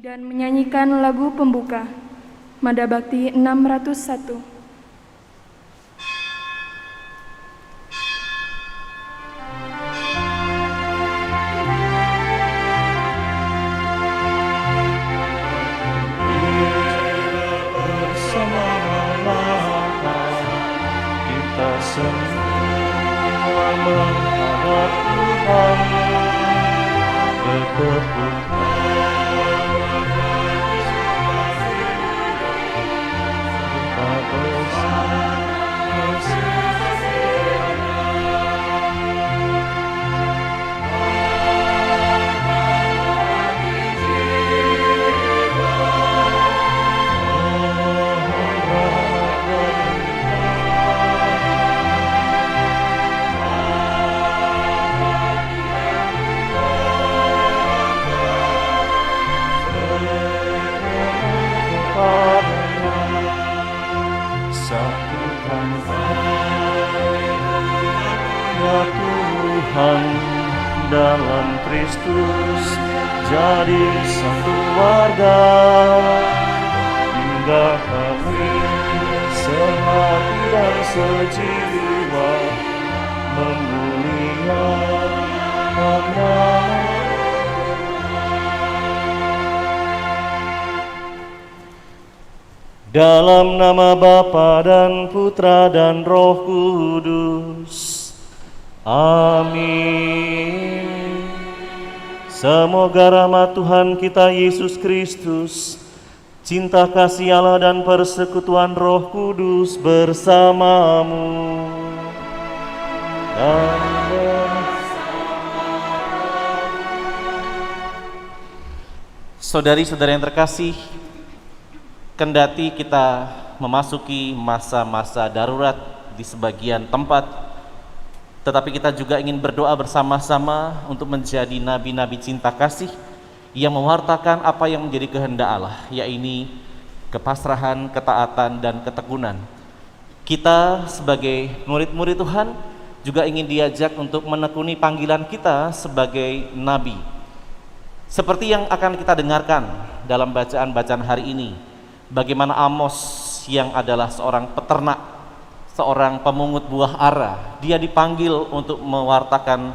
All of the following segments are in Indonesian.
dan menyanyikan lagu pembuka Mada Bakti 601. Tuhan dalam Kristus jadi satu warga, hingga kami sehati dan sejiwa memuliakan nama. Dalam nama Bapa dan Putra dan Roh Kudus. Amin. Semoga rahmat Tuhan kita Yesus Kristus, cinta kasih Allah dan persekutuan Roh Kudus bersamamu. Saudari-saudari yang terkasih, kendati kita memasuki masa-masa darurat di sebagian tempat, tetapi kita juga ingin berdoa bersama-sama untuk menjadi nabi-nabi cinta kasih yang mewartakan apa yang menjadi kehendak Allah, yaitu kepasrahan, ketaatan, dan ketekunan. Kita sebagai murid-murid Tuhan juga ingin diajak untuk menekuni panggilan kita sebagai nabi. Seperti yang akan kita dengarkan dalam bacaan-bacaan hari ini, bagaimana Amos yang adalah seorang peternak, seorang pemungut buah ara, dia dipanggil untuk mewartakan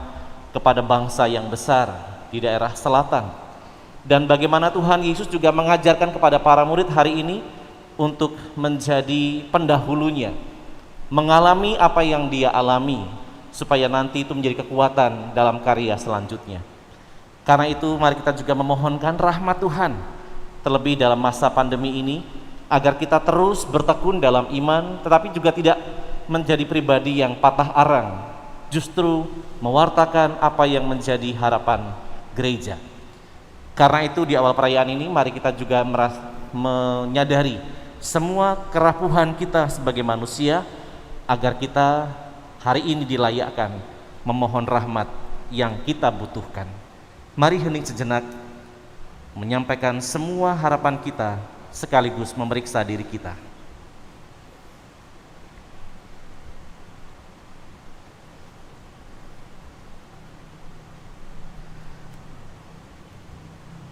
kepada bangsa yang besar di daerah selatan. Dan bagaimana Tuhan Yesus juga mengajarkan kepada para murid hari ini untuk menjadi pendahulunya, mengalami apa yang dia alami, supaya nanti itu menjadi kekuatan dalam karya selanjutnya. Karena itu mari kita juga memohonkan rahmat Tuhan, terlebih dalam masa pandemi ini, agar kita terus bertekun dalam iman, tetapi juga tidak menjadi pribadi yang patah arang, justru mewartakan apa yang menjadi harapan gereja. Karena itu di awal perayaan ini mari kita juga menyadari semua kerapuhan kita sebagai manusia, agar kita hari ini dilayakkan memohon rahmat yang kita butuhkan. Mari hening sejenak menyampaikan semua harapan kita, sekaligus memeriksa diri kita.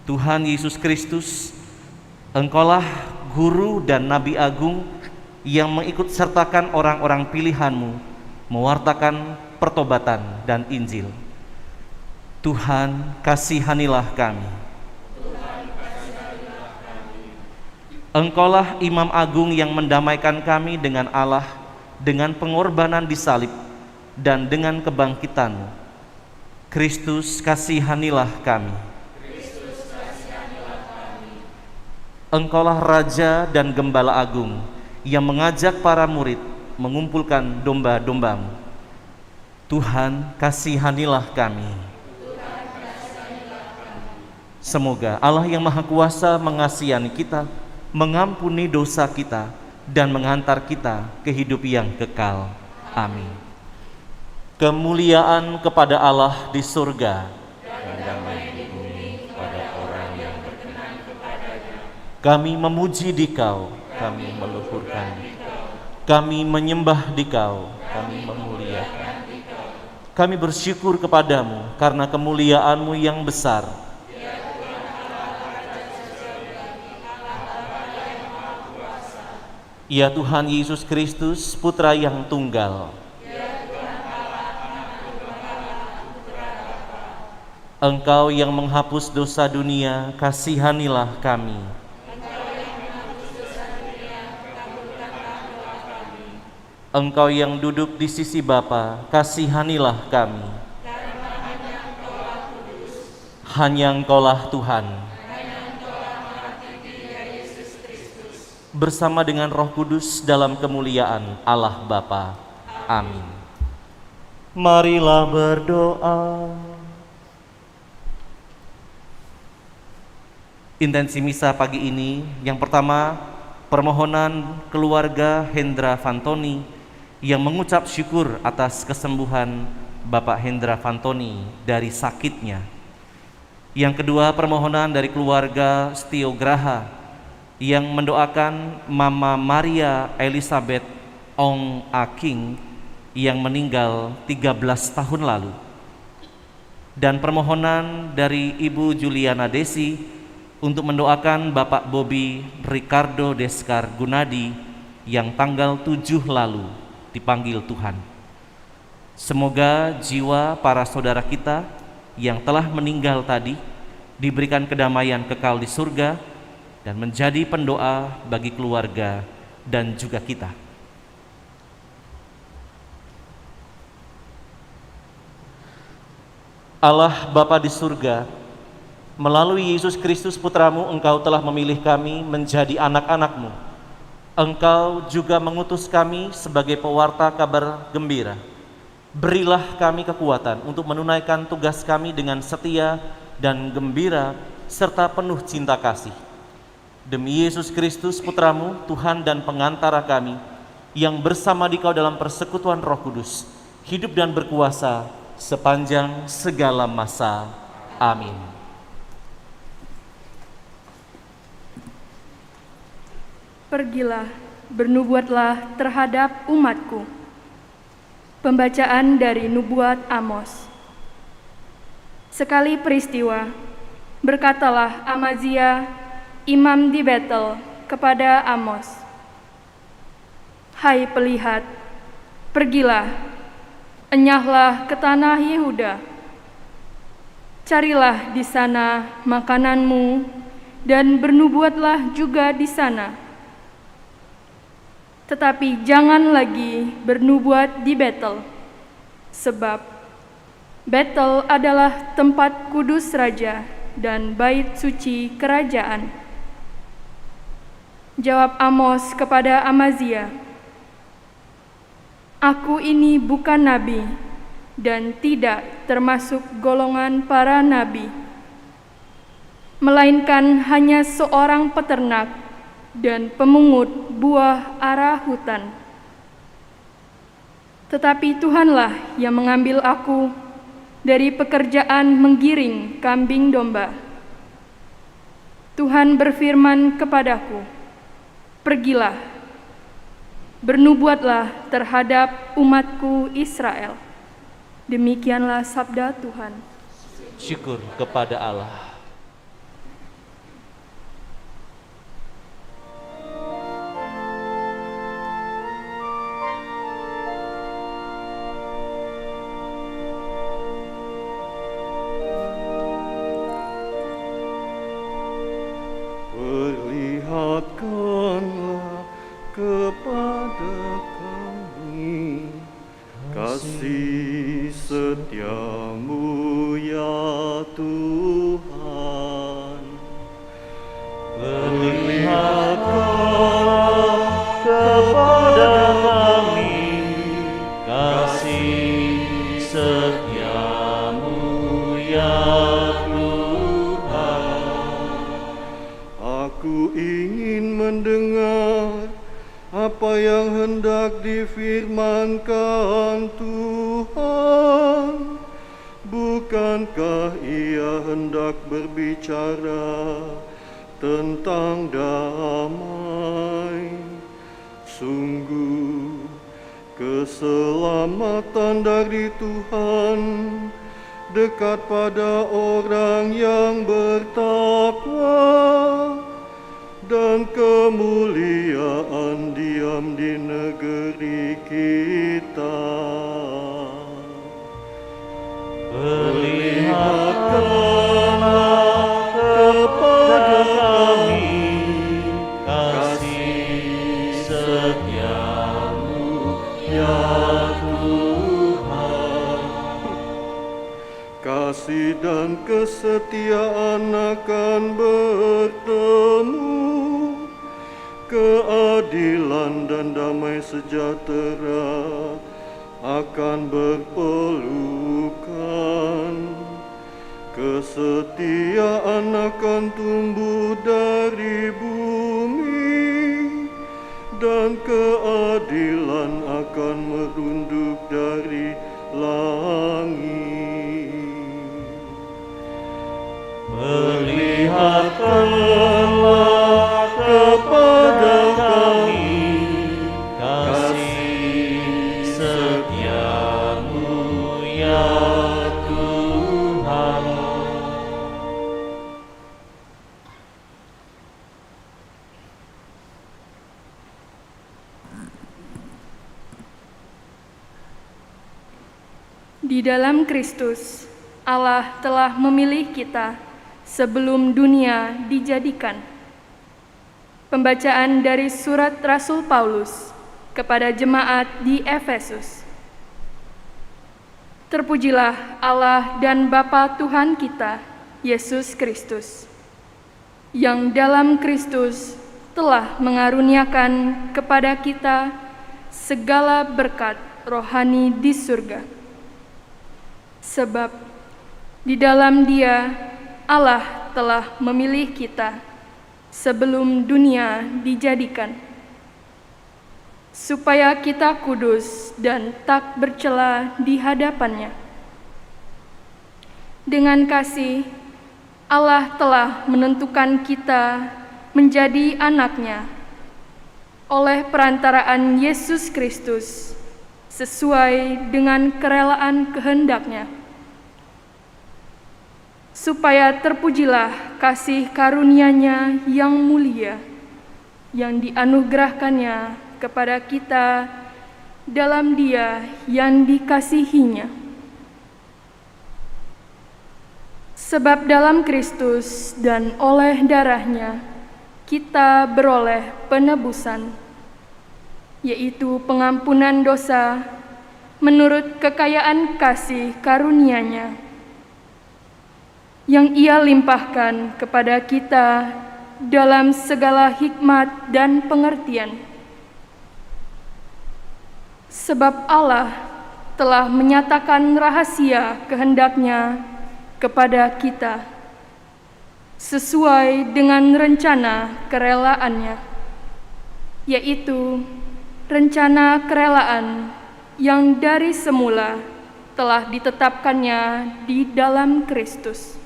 Tuhan Yesus Kristus, Engkaulah Guru dan Nabi Agung yang mengikut sertakan orang-orang pilihan-Mu mewartakan pertobatan dan Injil. Tuhan, kasihanilah kami. Engkaulah Imam Agung yang mendamaikan kami dengan Allah dengan pengorbanan di salib dan dengan kebangkitan-Mu. Kristus, kasihanilah kami. Engkaulah Raja dan Gembala Agung yang mengajak para murid mengumpulkan domba-domba-Mu. Tuhan, kasihanilah kami. Semoga Allah yang Maha Kuasa mengasihani kita, mengampuni dosa kita, dan menghantar kita ke hidup yang kekal. Amin. Kemuliaan kepada Allah di surga, dan damai di bumi pada orang yang berkenan kepadanya. Kami memuji Dikau, kami meluhurkan Dikau, kami menyembah Dikau, kami memuliakan Dikau. Kami bersyukur kepadamu karena kemuliaan-Mu yang besar. Ya Tuhan Yesus Kristus, Putra yang tunggal, Engkau yang menghapus dosa dunia, kasihanilah kami. Engkau yang duduk di sisi Bapa, kasihanilah kami. Hanya Engkaulah Tuhan. Bersama dengan Roh Kudus dalam kemuliaan Allah Bapa. Amin. Marilah berdoa. Intensi misa pagi ini, yang pertama, permohonan keluarga Hendra Fantoni yang mengucap syukur atas kesembuhan Bapak Hendra Fantoni dari sakitnya. Yang kedua, permohonan dari keluarga Setio Graha yang mendoakan Mama Maria Elizabeth Ong Aking yang meninggal 13 tahun lalu. Dan permohonan dari Ibu Juliana Desi untuk mendoakan Bapak Bobi Ricardo Deskar Gunadi yang tanggal 7 lalu dipanggil Tuhan. Semoga jiwa para saudara kita yang telah meninggal tadi diberikan kedamaian kekal di surga dan menjadi pendoa bagi keluarga dan juga kita. Allah Bapa di surga, melalui Yesus Kristus Putramu, Engkau telah memilih kami menjadi anak-anak-Mu. Engkau juga mengutus kami sebagai pewarta kabar gembira. Berilah kami kekuatan untuk menunaikan tugas kami dengan setia dan gembira serta penuh cinta kasih. Demi Yesus Kristus Putramu, Tuhan dan pengantara kami, yang bersama Dikau dalam persekutuan Roh Kudus, hidup dan berkuasa sepanjang segala masa. Amin. Pergilah, bernubuatlah terhadap umatku. Pembacaan dari Nubuat Amos. Sekali peristiwa, berkatalah Amazia, imam di Betel, kepada Amos, "Hai pelihat, pergilah, enyahlah ke tanah Yehuda. Carilah di sana makananmu dan bernubuatlah juga di sana. Tetapi jangan lagi bernubuat di Betel, sebab Betel adalah tempat kudus raja dan bait suci kerajaan." Jawab Amos kepada Amazia, "Aku ini bukan nabi dan tidak termasuk golongan para nabi, melainkan hanya seorang peternak dan pemungut buah ara hutan. Tetapi Tuhanlah yang mengambil aku dari pekerjaan menggiring kambing domba. Tuhan berfirman kepadaku, pergilah, bernubuatlah terhadap umatku Israel." Demikianlah sabda Tuhan. Syukur kepada Allah. Perlihatkanlah kepada kami kasih setiamu ya Tuhan. Perlihatkanlah kepada kami kasih setiamu ya Tuhan. Aku ingin mendengar apa yang hendak difirmankan Tuhan. Bukankah Ia hendak berbicara tentang damai? Sungguh keselamatan dari Tuhan dekat pada orang yang bertakwa. dan kemuliaan diam di negeri kita. Perlihatkanlah kepada kami kasih setiamu, ya Tuhan. Kasih dan kesetiaan akan bertemu, keadilan dan damai sejahtera akan berpelukan. Kesetiaan akan tumbuh dari bumi, dan keadilan akan merunduk dari langit. Perlihatkanlah kepada kami kasih setiamu, ya Tuhan. Di dalam Kristus, Allah telah memilih kita sebelum dunia dijadikan. Pembacaan dari surat Rasul Paulus kepada jemaat di Efesus. Terpujilah Allah dan Bapa Tuhan kita, Yesus Kristus, yang dalam Kristus telah mengaruniakan kepada kita segala berkat rohani di surga. Sebab di dalam Dia Allah telah memilih kita sebelum dunia dijadikan, supaya kita kudus dan tak bercela di hadapan-Nya. Dengan kasih, Allah telah menentukan kita menjadi anak-Nya oleh perantaraan Yesus Kristus, sesuai dengan kerelaan kehendak-Nya, supaya terpujilah kasih karunia-Nya yang mulia, yang dianugerahkannya kepada kita dalam Dia yang dikasihi-Nya. Sebab dalam Kristus dan oleh darah-Nya kita beroleh penebusan, yaitu pengampunan dosa menurut kekayaan kasih karunia-Nya, yang Ia limpahkan kepada kita dalam segala hikmat dan pengertian. Sebab Allah telah menyatakan rahasia kehendak-Nya kepada kita, sesuai dengan rencana kerelaannya, yaitu rencana kerelaan yang dari semula telah ditetapkannya di dalam Kristus,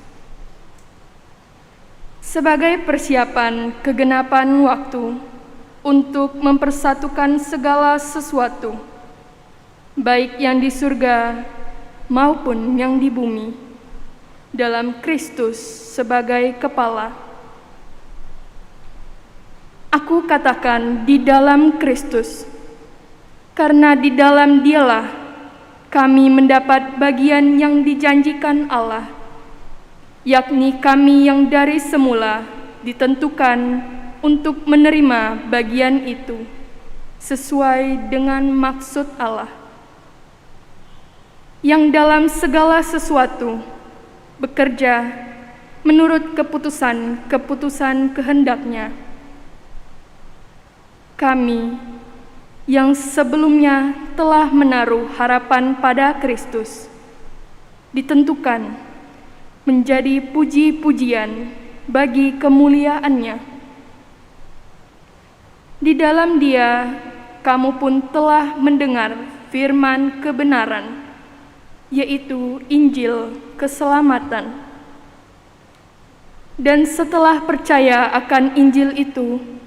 sebagai persiapan kegenapan waktu untuk mempersatukan segala sesuatu, baik yang di surga maupun yang di bumi, dalam Kristus sebagai kepala. Aku katakan di dalam Kristus, karena di dalam Dialah kami mendapat bagian yang dijanjikan Allah, yakni kami yang dari semula ditentukan untuk menerima bagian itu sesuai dengan maksud Allah, yang dalam segala sesuatu bekerja menurut keputusan kehendak-Nya. Kami yang sebelumnya telah menaruh harapan pada Kristus ditentukan menjadi puji-pujian bagi kemuliaan-Nya. Di dalam Dia kamu pun telah mendengar firman kebenaran, yaitu Injil keselamatan. Dan setelah percaya akan Injil itu,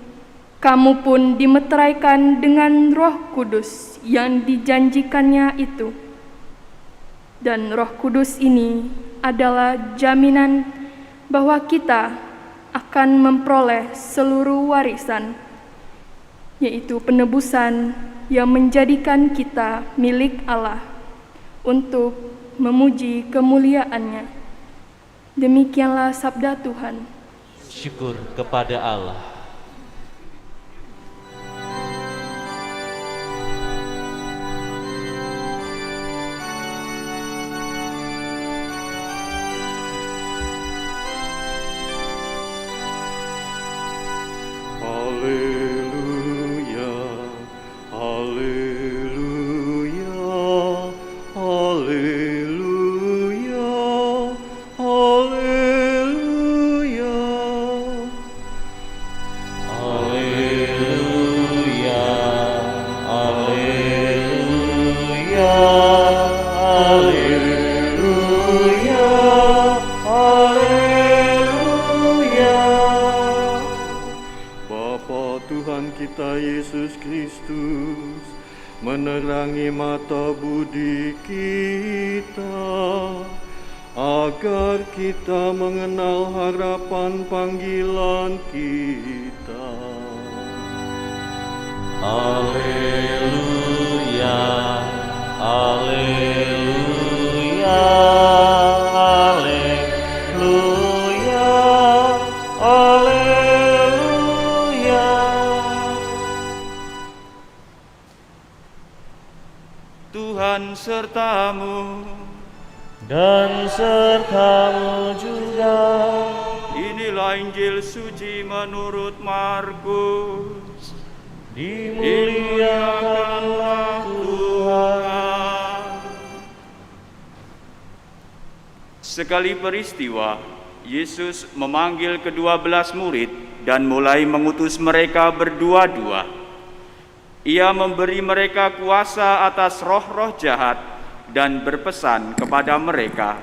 kamu pun dimeteraikan dengan Roh Kudus yang dijanjikannya itu. Dan Roh Kudus ini adalah jaminan bahwa kita akan memperoleh seluruh warisan, yaitu penebusan yang menjadikan kita milik Allah untuk memuji kemuliaan-Nya. Demikianlah sabda Tuhan. Syukur kepada Allah. Haleluya, haleluya, haleluya, haleluya. Haleluya, haleluya, haleluya, haleluya. Bapa Tuhan kita Yesus Kristus, menerangi mata budi kita, agar kita mengenal harapan panggilan kita. Haleluya, haleluya, haleluya, haleluya. Tuhan sertamu. Dan sertamu juga. Inilah Injil suci menurut Markus. Dimuliakanlah Tuhan. Sekali peristiwa, Yesus memanggil ke-12 murid dan mulai mengutus mereka berdua-dua. Ia memberi mereka kuasa atas roh-roh jahat dan berpesan kepada mereka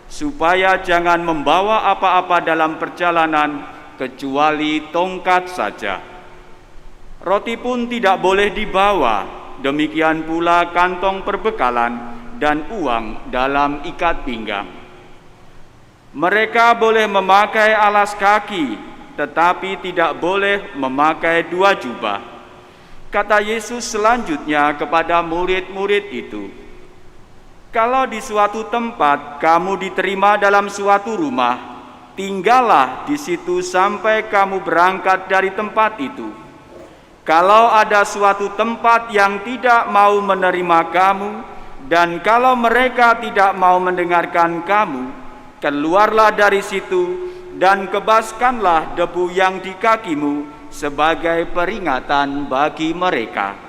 supaya jangan membawa apa-apa dalam perjalanan kecuali tongkat saja. Roti pun tidak boleh dibawa, demikian pula kantong perbekalan dan uang dalam ikat pinggang. Mereka boleh memakai alas kaki, tetapi tidak boleh memakai 2 jubah. Kata Yesus selanjutnya kepada murid-murid itu, "Kalau di suatu tempat kamu diterima dalam suatu rumah, tinggallah di situ sampai kamu berangkat dari tempat itu. Kalau ada suatu tempat yang tidak mau menerima kamu, dan kalau mereka tidak mau mendengarkan kamu, keluarlah dari situ dan kebaskanlah debu yang di kakimu sebagai peringatan bagi mereka."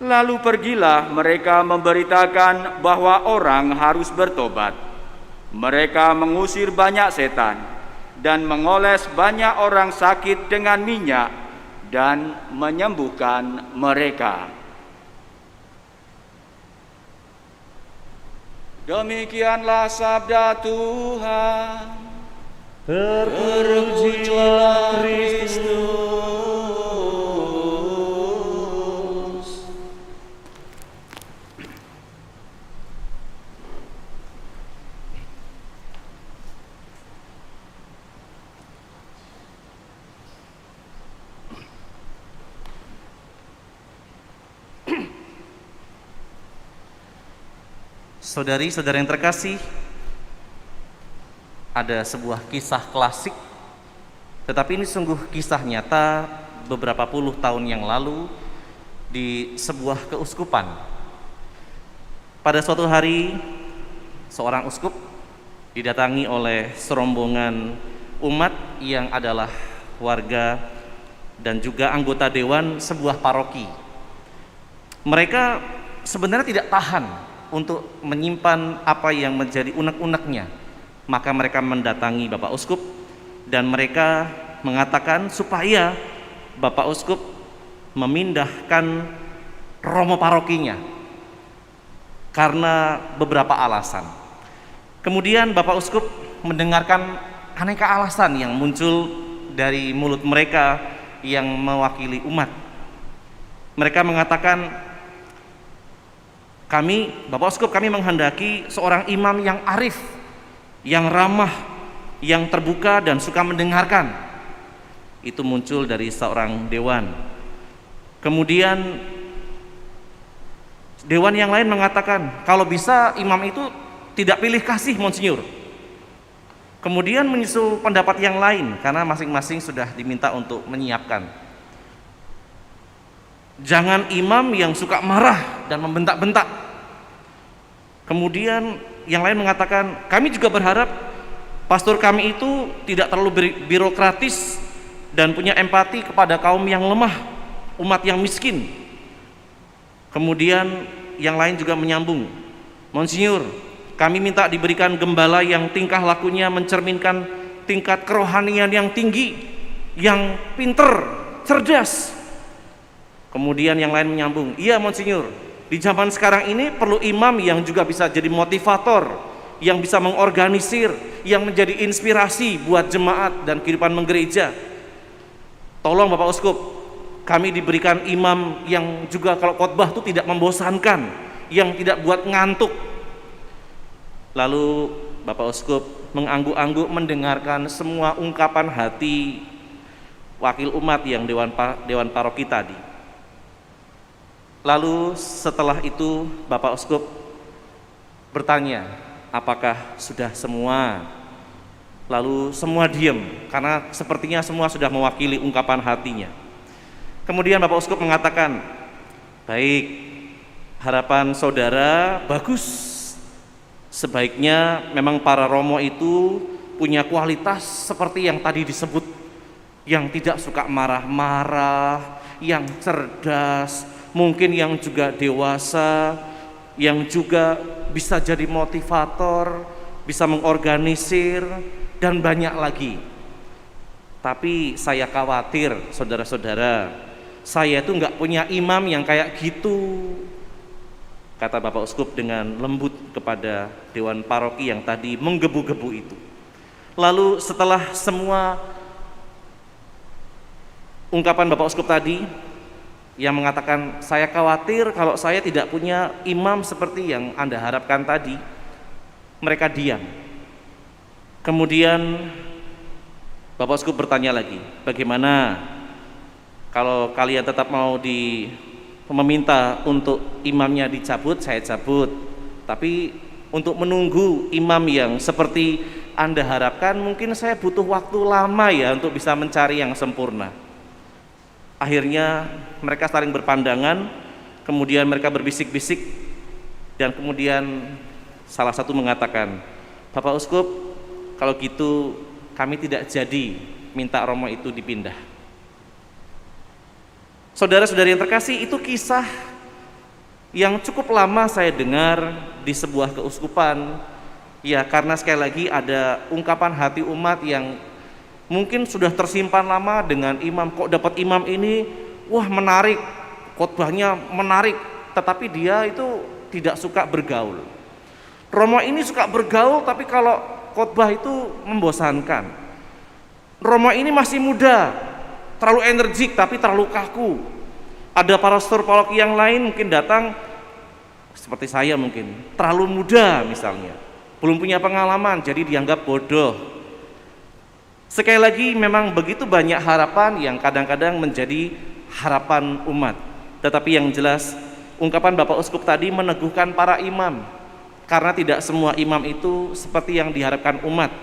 Lalu pergilah mereka memberitakan bahwa orang harus bertobat. Mereka mengusir banyak setan dan mengoles banyak orang sakit dengan minyak dan menyembuhkan mereka. Demikianlah sabda Tuhan. Terpujilah Kristus. Saudari-saudara yang terkasih, ada sebuah kisah klasik, tetapi ini sungguh kisah nyata beberapa puluh tahun yang lalu di sebuah keuskupan. Pada suatu hari, seorang uskup didatangi oleh serombongan umat yang adalah warga dan juga anggota dewan sebuah paroki. Mereka sebenarnya tidak tahan untuk menyimpan apa yang menjadi unek-uneknya. Maka mereka mendatangi Bapak Uskup dan mereka mengatakan supaya Bapak Uskup memindahkan romo parokinya karena beberapa alasan. Kemudian Bapak Uskup mendengarkan aneka alasan yang muncul dari mulut mereka yang mewakili umat. Mereka mengatakan, Bapak Uskup, kami menghendaki seorang imam yang arif, yang ramah, yang terbuka dan suka mendengarkan. Itu muncul dari seorang dewan. Kemudian dewan yang lain mengatakan, kalau bisa imam itu tidak pilih kasih Monsinyur. Kemudian menyusul pendapat yang lain, karena masing-masing sudah diminta untuk menyiapkan. Jangan imam yang suka marah dan membentak-bentak. Kemudian yang lain mengatakan, kami juga berharap pastor kami itu tidak terlalu birokratis dan punya empati kepada kaum yang lemah, umat yang miskin. Kemudian yang lain juga menyambung, Monsinyur, kami minta diberikan gembala yang tingkah lakunya mencerminkan tingkat kerohanian yang tinggi, yang pinter, cerdas. Kemudian yang lain menyambung, iya Monsinyur, di zaman sekarang ini perlu imam yang juga bisa jadi motivator, yang bisa mengorganisir, yang menjadi inspirasi buat jemaat dan kehidupan menggereja. Tolong Bapak Uskup, kami diberikan imam yang juga kalau khotbah itu tidak membosankan, yang tidak buat ngantuk. Lalu Bapak Uskup mengangguk-angguk mendengarkan semua ungkapan hati wakil umat yang dewan paroki tadi. Lalu setelah itu Bapak Uskup bertanya, apakah sudah semua? Lalu semua diam, karena sepertinya semua sudah mewakili ungkapan hatinya. Kemudian Bapak Uskup mengatakan, baik, harapan saudara bagus. Sebaiknya memang para romo itu punya kualitas seperti yang tadi disebut, yang tidak suka marah-marah, yang cerdas, mungkin yang juga dewasa, yang juga bisa jadi motivator, bisa mengorganisir, dan banyak lagi. Tapi saya khawatir saudara-saudara, saya itu nggak punya imam yang kayak gitu, kata Bapak Uskup dengan lembut kepada dewan paroki yang tadi menggebu-gebu itu. Lalu setelah semua ungkapan Bapak Uskup tadi yang mengatakan, saya khawatir kalau saya tidak punya imam seperti yang Anda harapkan tadi, mereka diam. Kemudian Bapak Uskup bertanya lagi, bagaimana kalau kalian tetap mau meminta untuk imamnya dicabut, saya cabut. Tapi untuk menunggu imam yang seperti Anda harapkan, mungkin saya butuh waktu lama ya untuk bisa mencari yang sempurna. Akhirnya mereka saling berpandangan, kemudian mereka berbisik-bisik, dan kemudian salah satu mengatakan, Bapak Uskup, kalau gitu kami tidak jadi minta romo itu dipindah. Saudara-saudari yang terkasih, itu kisah yang cukup lama saya dengar di sebuah keuskupan. Ya, karena sekali lagi ada ungkapan hati umat yang mungkin sudah tersimpan lama dengan imam. Kok dapat imam ini, wah menarik, khotbahnya menarik, tetapi dia itu tidak suka bergaul. Romo ini suka bergaul, tapi kalau khotbah itu membosankan. Romo ini masih muda, terlalu energik tapi terlalu kaku. Ada pastor paroki yang lain mungkin datang seperti saya, mungkin terlalu muda misalnya, belum punya pengalaman, jadi dianggap bodoh. Sekali lagi, memang begitu banyak harapan yang kadang-kadang menjadi harapan umat. Tetapi yang jelas, ungkapan Bapak Uskup tadi meneguhkan para imam, karena tidak semua imam itu seperti yang diharapkan umat.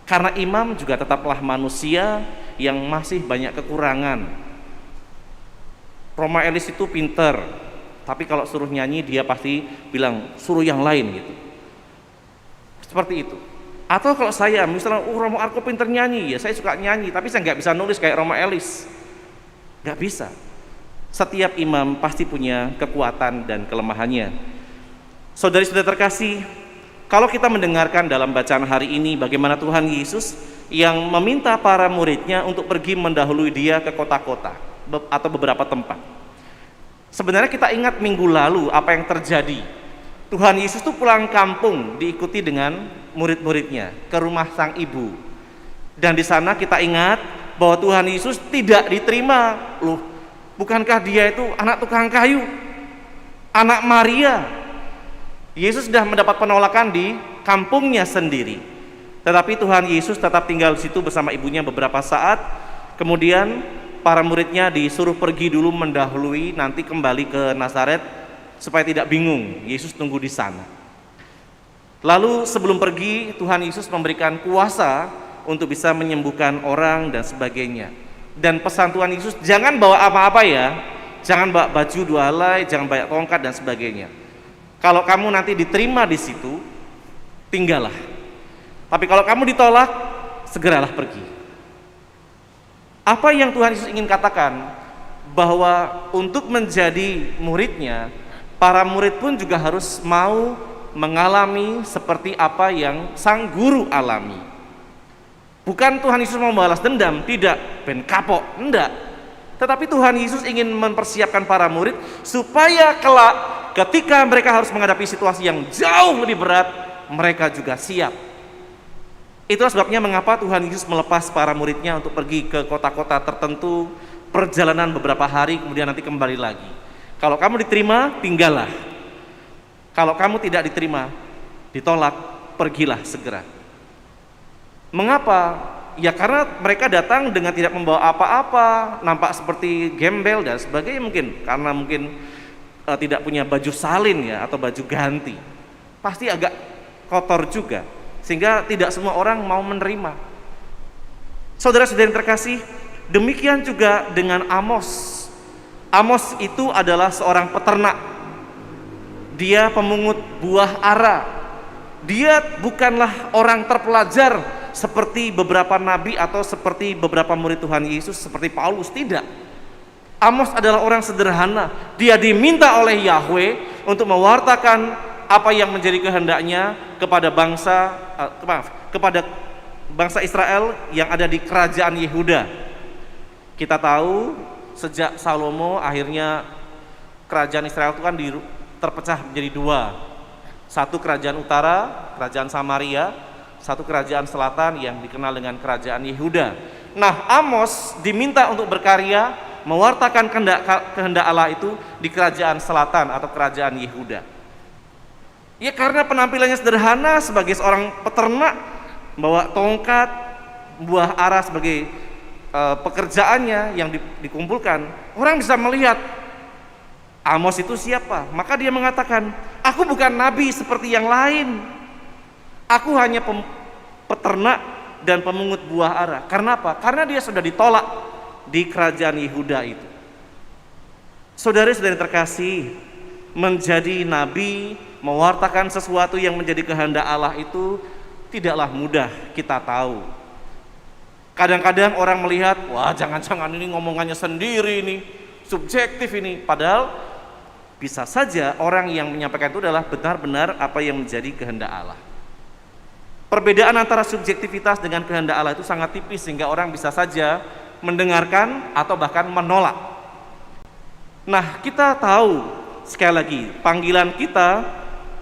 Karena imam juga tetaplah manusia yang masih banyak kekurangan. Roma Elis itu pinter, tapi kalau suruh nyanyi dia pasti bilang suruh yang lain gitu. Seperti itu. Atau kalau saya misalnya, Romo Arko pinter nyanyi, ya saya suka nyanyi, tapi saya nggak bisa nulis kayak Roma Elis. Nggak bisa. Setiap imam pasti punya kekuatan dan kelemahannya. Saudari-saudari terkasih, kalau kita mendengarkan dalam bacaan hari ini bagaimana Tuhan Yesus yang meminta para muridnya untuk pergi mendahului dia ke kota-kota atau beberapa tempat. Sebenarnya kita ingat minggu lalu apa yang terjadi. Tuhan Yesus itu pulang kampung diikuti dengan murid-muridnya ke rumah sang ibu. Dan di sana kita ingat bahwa Tuhan Yesus tidak diterima. Loh, bukankah dia itu anak tukang kayu, anak Maria? Yesus sudah mendapat penolakan di kampungnya sendiri. Tetapi Tuhan Yesus tetap tinggal di situ bersama ibunya beberapa saat. Kemudian para muridnya disuruh pergi dulu mendahului, nanti kembali ke Nazaret supaya tidak bingung. Yesus tunggu di sana. Lalu sebelum pergi, Tuhan Yesus memberikan kuasa untuk bisa menyembuhkan orang dan sebagainya. Dan pesan Tuhan Yesus, jangan bawa apa-apa ya, jangan bawa baju 2 helai, jangan bawa tongkat dan sebagainya. Kalau kamu nanti diterima di situ, tinggallah. Tapi kalau kamu ditolak, segeralah pergi. Apa yang Tuhan Yesus ingin katakan? Bahwa untuk menjadi muridnya, para murid pun juga harus mau mengalami seperti apa yang sang guru alami. Bukan Tuhan Yesus mau membalas dendam, tidak, ben kapok, enggak. Tetapi Tuhan Yesus ingin mempersiapkan para murid supaya kelak ketika mereka harus menghadapi situasi yang jauh lebih berat, mereka juga siap. Itulah sebabnya mengapa Tuhan Yesus melepas para muridnya untuk pergi ke kota-kota tertentu, perjalanan beberapa hari, kemudian nanti kembali lagi. Kalau kamu diterima, tinggallah. Kalau kamu tidak diterima, ditolak, pergilah segera. Mengapa? Ya karena mereka datang dengan tidak membawa apa-apa, nampak seperti gembel dan sebagainya, mungkin karena tidak punya baju salin ya, atau baju ganti. Pasti agak kotor juga, sehingga tidak semua orang mau menerima. Saudara-saudara yang terkasih, demikian juga dengan Amos. Amos itu adalah seorang peternak. Dia pemungut buah ara. Dia bukanlah orang terpelajar seperti beberapa nabi atau seperti beberapa murid Tuhan Yesus seperti Paulus, tidak. Amos adalah orang sederhana. Dia diminta oleh Yahweh untuk mewartakan apa yang menjadi kehendaknya kepada kepada bangsa Israel yang ada di kerajaan Yehuda. Kita tahu sejak Salomo akhirnya kerajaan Israel itu kan terpecah menjadi 2. Satu kerajaan utara, kerajaan Samaria, satu kerajaan selatan yang dikenal dengan kerajaan Yehuda. Nah, Amos diminta untuk berkarya mewartakan kehendak Allah itu di kerajaan selatan atau kerajaan Yehuda. Ya karena penampilannya sederhana sebagai seorang peternak, bawa tongkat, buah ara sebagai pekerjaannya yang dikumpulkan, orang bisa melihat Amos itu siapa. Maka dia mengatakan, aku bukan nabi seperti yang lain, aku hanya peternak dan pemungut buah ara. Karena apa? Karena dia sudah ditolak di kerajaan Yehuda itu. Saudara-saudara terkasih, menjadi nabi, mewartakan sesuatu yang menjadi kehendak Allah itu tidaklah mudah, kita tahu. Kadang-kadang orang melihat, wah jangan-jangan ini ngomongannya sendiri ini, subjektif ini. Padahal bisa saja orang yang menyampaikan itu adalah benar-benar apa yang menjadi kehendak Allah. Perbedaan antara subjektivitas dengan kehendak Allah itu sangat tipis, sehingga orang bisa saja mendengarkan atau bahkan menolak. Nah, kita tahu sekali lagi, panggilan kita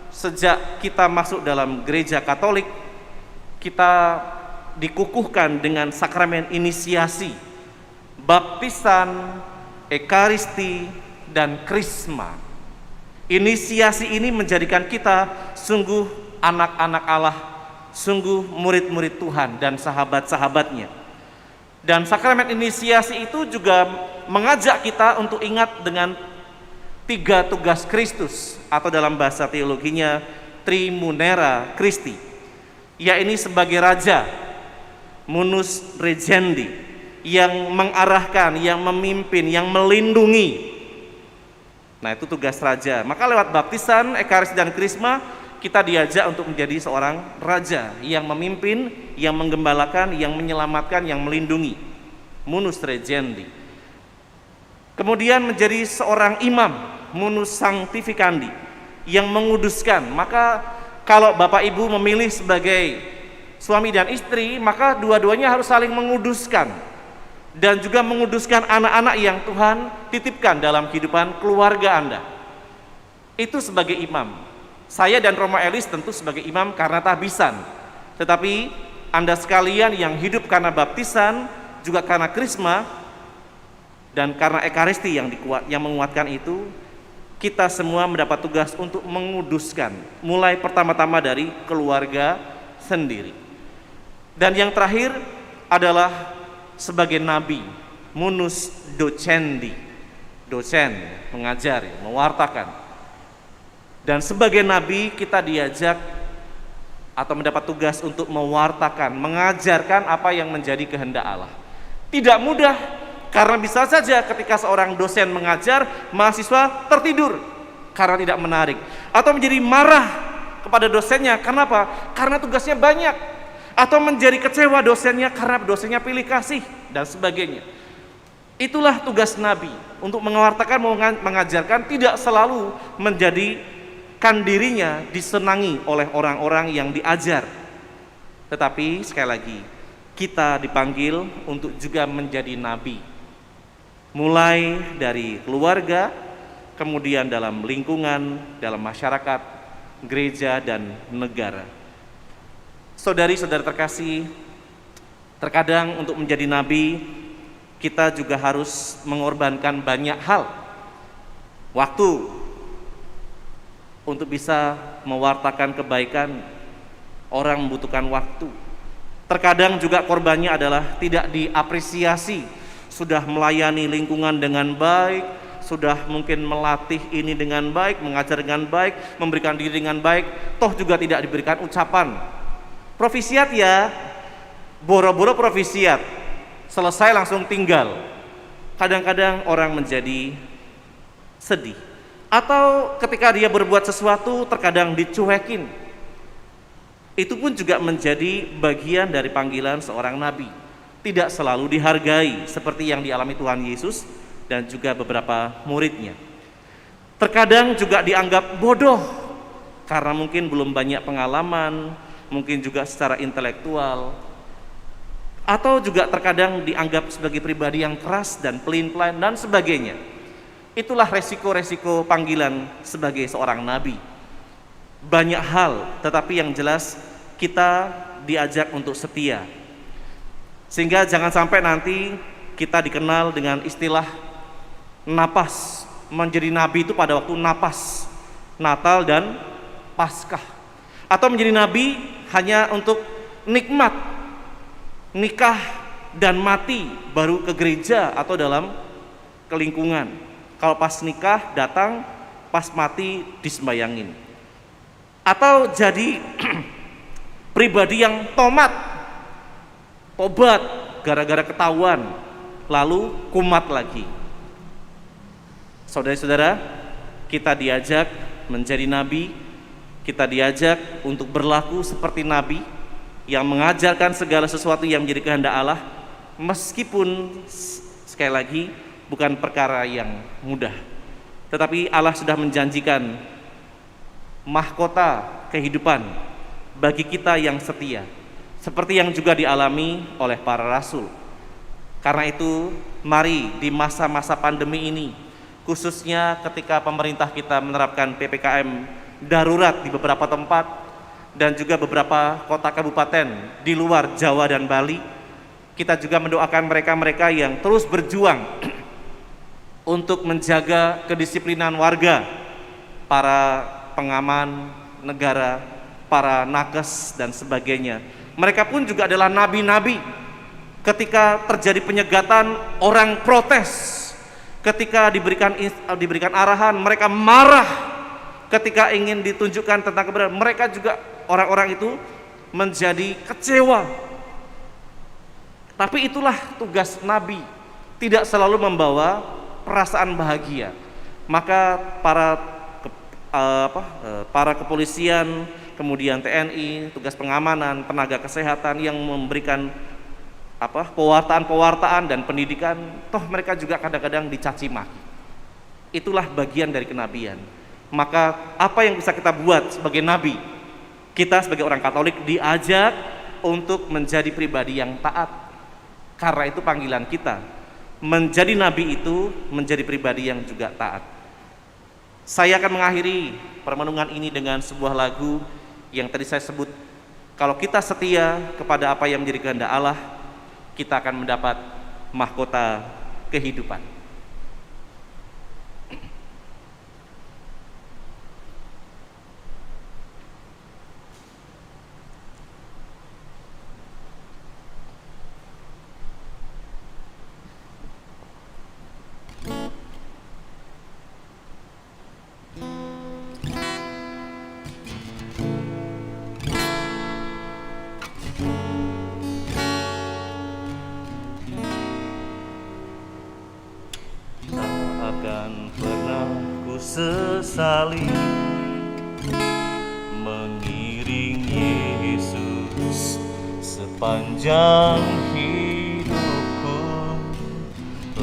sejak kita masuk dalam gereja Katolik, kita dikukuhkan dengan sakramen inisiasi, baptisan, ekaristi, dan krisma. Inisiasi ini menjadikan kita sungguh anak-anak Allah, sungguh murid-murid Tuhan dan sahabat-sahabatnya. Dan sakramen inisiasi itu juga mengajak kita untuk ingat dengan 3 tugas Kristus, atau dalam bahasa teologinya Trimunera Christi, yaitu sebagai raja, munus regendi, yang mengarahkan, yang memimpin, yang melindungi. Nah, itu tugas raja. Maka lewat baptisan, ekaristi, dan krisma, kita diajak untuk menjadi seorang raja yang memimpin, yang menggembalakan, yang menyelamatkan, yang melindungi. Munus regendi. Kemudian menjadi seorang imam, munus sanctificandi, yang menguduskan. Maka kalau Bapak Ibu memilih sebagai suami dan istri, maka dua-duanya harus saling menguduskan, dan juga menguduskan anak-anak yang Tuhan titipkan dalam kehidupan keluarga Anda. Itu sebagai imam. Saya dan Roma Elis tentu sebagai imam karena tahbisan, tetapi Anda sekalian yang hidup karena baptisan, juga karena krisma, dan karena ekaristi yang menguatkan itu, kita semua mendapat tugas untuk menguduskan, mulai pertama-tama dari keluarga sendiri. Dan yang terakhir adalah sebagai nabi, munus docendi, dosen, mengajar, mewartakan. Dan sebagai nabi kita diajak atau mendapat tugas untuk mewartakan, mengajarkan apa yang menjadi kehendak Allah. Tidak mudah, karena bisa saja ketika seorang dosen mengajar, mahasiswa tertidur karena tidak menarik, atau menjadi marah kepada dosennya. Kenapa? Karena tugasnya banyak, atau menjadi kecewa dosennya karena dosennya pilih kasih, dan sebagainya. Itulah tugas nabi, untuk mewartakan, mengajarkan, tidak selalu menjadikan dirinya disenangi oleh orang-orang yang diajar. Tetapi sekali lagi, kita dipanggil untuk juga menjadi nabi, mulai dari keluarga, kemudian dalam lingkungan, dalam masyarakat, gereja, dan negara. Saudari-saudara terkasih, terkadang untuk menjadi nabi kita juga harus mengorbankan banyak hal. Waktu untuk bisa mewartakan kebaikan, orang membutuhkan waktu. Terkadang juga korbannya adalah tidak diapresiasi. Sudah melayani lingkungan dengan baik, sudah mungkin melatih ini dengan baik, mengajar dengan baik, memberikan diri dengan baik, toh juga tidak diberikan ucapan profisiat ya, boro-boro profisiat, selesai langsung tinggal. Kadang-kadang orang menjadi sedih. Atau ketika dia berbuat sesuatu terkadang dicuekin. Itu pun juga menjadi bagian dari panggilan seorang nabi. Tidak selalu dihargai seperti yang dialami Tuhan Yesus dan juga beberapa muridnya. Terkadang juga dianggap bodoh karena mungkin belum banyak pengalaman, mungkin juga secara intelektual, atau juga terkadang dianggap sebagai pribadi yang keras dan pelin-pelan dan sebagainya. Itulah resiko-resiko panggilan sebagai seorang nabi. Banyak hal, tetapi yang jelas kita diajak untuk setia. Sehingga jangan sampai nanti kita dikenal dengan istilah napas. Menjadi nabi itu pada waktu napas, Natal dan Paskah. Atau menjadi nabi hanya untuk nikmat, nikah dan mati baru ke gereja atau dalam kelingkungan. Kalau pas nikah datang, pas mati disembayangin. Atau jadi pribadi yang tobat gara-gara ketahuan, lalu kumat lagi. Saudara-saudara, kita diajak menjadi nabi, kita diajak untuk berlaku seperti nabi yang mengajarkan segala sesuatu yang menjadi kehendak Allah, meskipun sekali lagi bukan perkara yang mudah. Tetapi Allah sudah menjanjikan mahkota kehidupan bagi kita yang setia, seperti yang juga dialami oleh para rasul. Karena itu, mari di masa-masa pandemi ini, khususnya ketika pemerintah kita menerapkan PPKM darurat di beberapa tempat dan juga beberapa kota kabupaten di luar Jawa dan Bali, kita juga mendoakan mereka-mereka yang terus berjuang untuk menjaga kedisiplinan warga, para pengaman negara, para nakes dan sebagainya. Mereka pun juga adalah nabi-nabi. Ketika terjadi penyegatan, orang protes. Ketika diberikan arahan, mereka marah. Ketika ingin ditunjukkan tentang kebenaran, mereka juga, orang-orang itu menjadi kecewa. Tapi itulah tugas nabi, tidak selalu membawa perasaan bahagia. Maka para kepolisian, kemudian TNI, tugas pengamanan, tenaga kesehatan yang memberikan pewartaan dan pendidikan, toh mereka juga kadang-kadang dicaci maki. Itulah bagian dari kenabian. Maka apa yang bisa kita buat sebagai nabi? Kita sebagai orang Katolik diajak untuk menjadi pribadi yang taat. Karena itu panggilan kita. Menjadi nabi itu menjadi pribadi yang juga taat. Saya akan mengakhiri permenungan ini dengan sebuah lagu yang tadi saya sebut. Kalau kita setia kepada apa yang menjadi kehendak Allah, kita akan mendapat mahkota kehidupan. takkan pernah ku sesali mengiring Yesus sepanjang hidupku,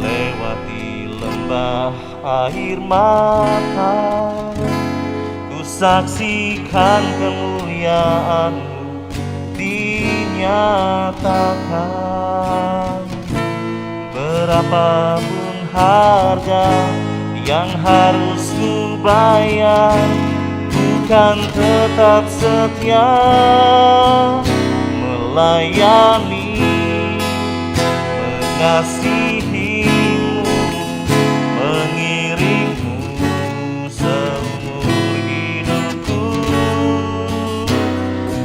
lewati lembah air mata, ku saksikan kemuliaan-Mu dinyatakan. Berapapun harga yang harus ku bayar, bukan tetap setia melayani, mengasihi-Mu, mengiring-Mu seumur hidupku.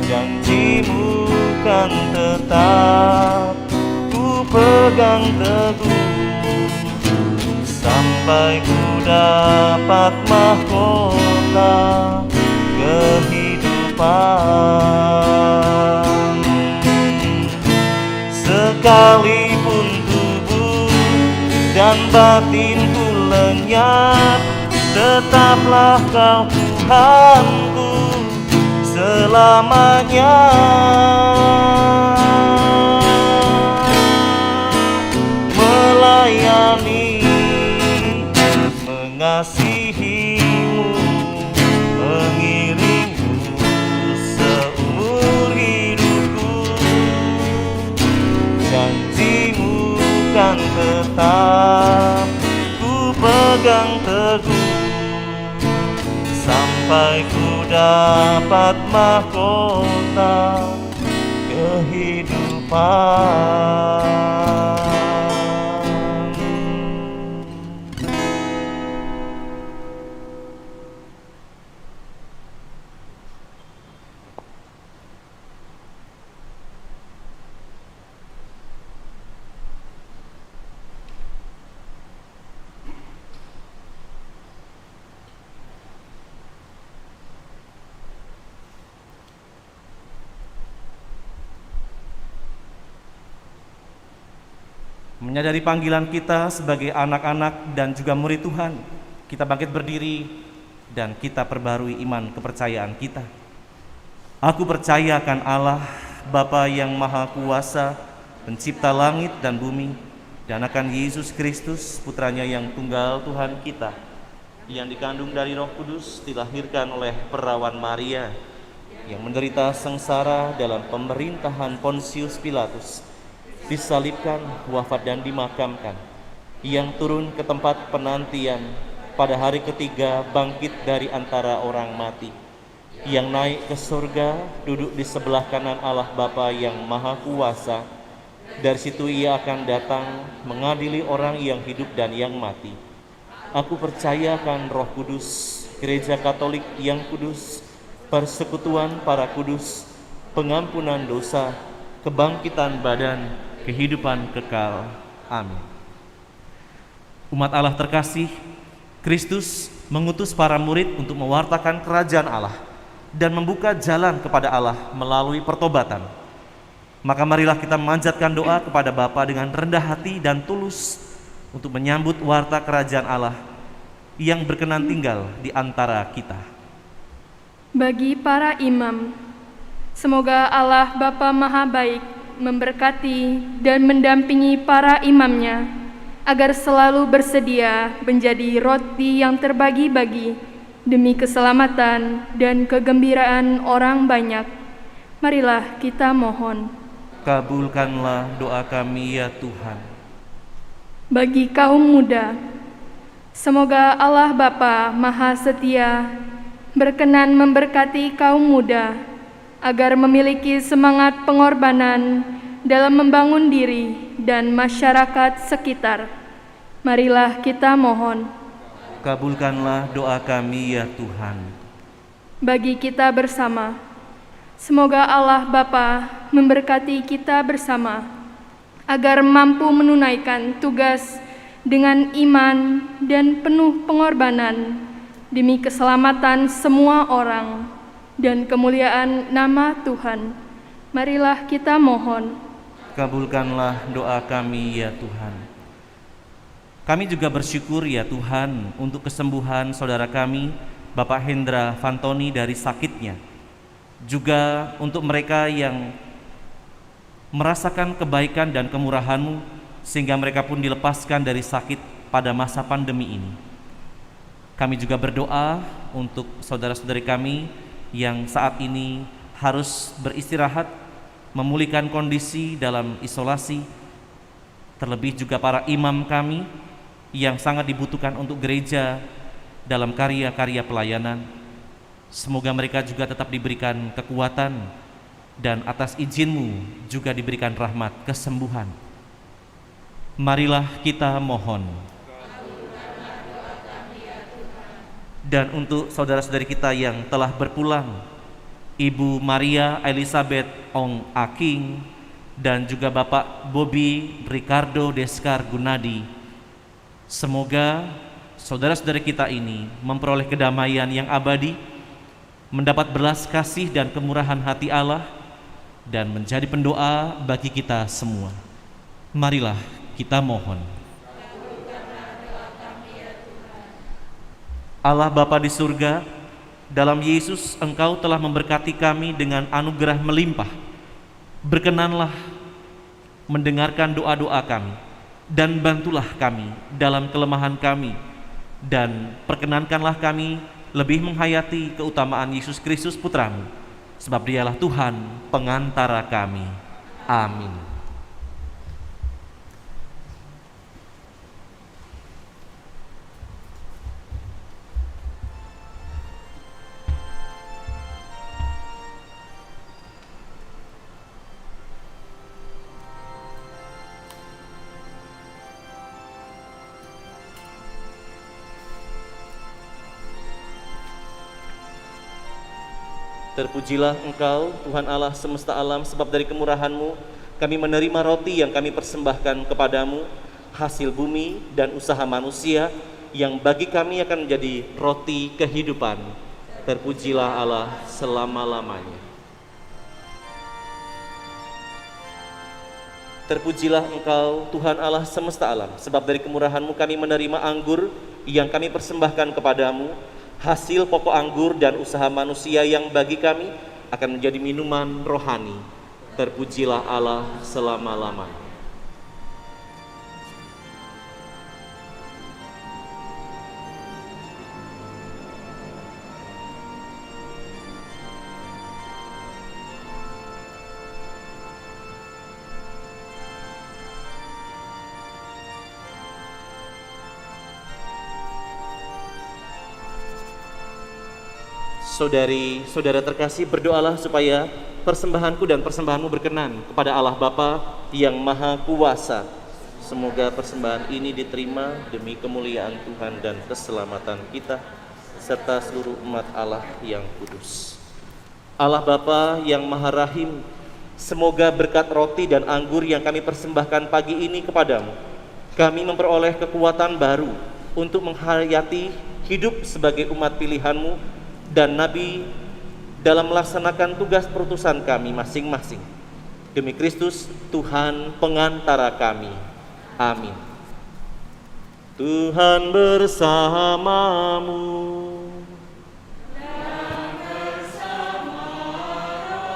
Janji-Mu kan tetap ku pegang teguh, sampai ku dapat mahkota kehidupan. Sekalipun tubuh dan batinku lenyap, tetaplah Kau Tuhanku selamanya. Melayani, mengasihi-Mu, mengiring-Mu seumur hidupku. Janji-Mu kan tetap ku pegang teguh, sampai ku dapat mahkota kehidupan. Menyadari panggilan kita sebagai anak-anak dan juga murid Tuhan, kita bangkit berdiri dan kita perbarui iman kepercayaan kita. Aku percaya akan Allah, Bapa yang Maha Kuasa, pencipta langit dan bumi, dan akan Yesus Kristus, Putranya yang tunggal Tuhan kita, yang dikandung dari Roh Kudus, dilahirkan oleh perawan Maria, yang menderita sengsara dalam pemerintahan Pontius Pilatus, disalibkan, wafat dan dimakamkan, yang turun ke tempat penantian, pada hari ketiga bangkit dari antara orang mati, yang naik ke surga, duduk di sebelah kanan Allah Bapa yang Maha Kuasa. Dari situ Ia akan datang mengadili orang yang hidup dan yang mati. Aku percayakan Roh Kudus, Gereja Katolik yang kudus, persekutuan para kudus, pengampunan dosa, kebangkitan badan, kehidupan kekal. Amin. Umat Allah terkasih, Kristus mengutus para murid untuk mewartakan kerajaan Allah dan membuka jalan kepada Allah melalui pertobatan. Maka marilah kita memanjatkan doa kepada Bapa dengan rendah hati dan tulus untuk menyambut warta kerajaan Allah yang berkenan tinggal di antara kita. Bagi para imam, semoga Allah Bapa Maha Baik memberkati dan mendampingi para imamnya, agar selalu bersedia menjadi roti yang terbagi-bagi demi keselamatan dan kegembiraan orang banyak. Marilah kita mohon. Kabulkanlah doa kami ya Tuhan. Bagi kaum muda, semoga Allah Bapa Maha Setia berkenan memberkati kaum muda, agar memiliki semangat pengorbanan dalam membangun diri dan masyarakat sekitar. Marilah kita mohon. Kabulkanlah doa kami ya Tuhan. Bagi kita bersama, semoga Allah Bapa memberkati kita bersama, agar mampu menunaikan tugas dengan iman dan penuh pengorbanan demi keselamatan semua orang dan kemuliaan nama Tuhan. Marilah kita mohon. Kabulkanlah doa kami ya Tuhan. Kami juga bersyukur ya Tuhan untuk kesembuhan saudara kami, Bapak Hendra Fantoni dari sakitnya. Juga untuk mereka yang merasakan kebaikan dan kemurahan-Mu sehingga mereka pun dilepaskan dari sakit pada masa pandemi ini. Kami juga berdoa untuk saudara-saudari kami yang saat ini harus beristirahat, memulihkan kondisi dalam isolasi, terlebih juga para imam kami yang sangat dibutuhkan untuk gereja dalam karya-karya pelayanan. Semoga mereka juga tetap diberikan kekuatan dan atas izin-Mu juga diberikan rahmat kesembuhan. Marilah kita mohon. Dan untuk saudara-saudari kita yang telah berpulang, Ibu Maria Elizabeth Ong Aking dan juga Bapak Bobby Ricardo Deskar Gunadi, semoga saudara-saudari kita ini memperoleh kedamaian yang abadi, mendapat belas kasih dan kemurahan hati Allah, dan menjadi pendoa bagi kita semua. Marilah kita mohon. Allah Bapa di surga, dalam Yesus Engkau telah memberkati kami dengan anugerah melimpah. Berkenanlah mendengarkan doa-doa kami dan bantulah kami dalam kelemahan kami, dan perkenankanlah kami lebih menghayati keutamaan Yesus Kristus Putra-Mu, sebab Dialah Tuhan pengantara kami. Amin. Terpujilah Engkau, Tuhan Allah semesta alam, sebab dari kemurahan-Mu kami menerima roti yang kami persembahkan kepadamu, hasil bumi dan usaha manusia, yang bagi kami akan menjadi roti kehidupan. Terpujilah Allah selama-lamanya. Terpujilah Engkau, Tuhan Allah semesta alam, sebab dari kemurahan-Mu kami menerima anggur yang kami persembahkan kepadamu, hasil pokok anggur dan usaha manusia, yang bagi kami akan menjadi minuman rohani. Terpujilah Allah selama-lamanya. Saudari-saudara terkasih, berdoalah supaya persembahanku dan persembahanmu berkenan kepada Allah Bapa yang Maha Kuasa. Semoga persembahan ini diterima demi kemuliaan Tuhan dan keselamatan kita serta seluruh umat Allah yang kudus. Allah Bapa yang Maha Rahim, semoga berkat roti dan anggur yang kami persembahkan pagi ini kepadamu, kami memperoleh kekuatan baru untuk menghayati hidup sebagai umat pilihan-Mu dan Nabi dalam melaksanakan tugas perutusan kami masing-masing. Demi Kristus, Tuhan pengantara kami. Amin. Tuhan bersamamu. Dan bersama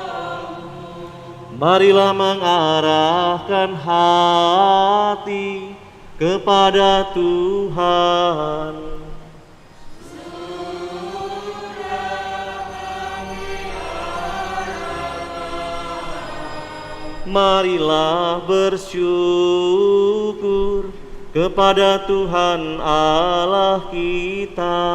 rohmu. Marilah mengarahkan hati kepada Tuhan. Marilah bersyukur kepada Tuhan Allah kita.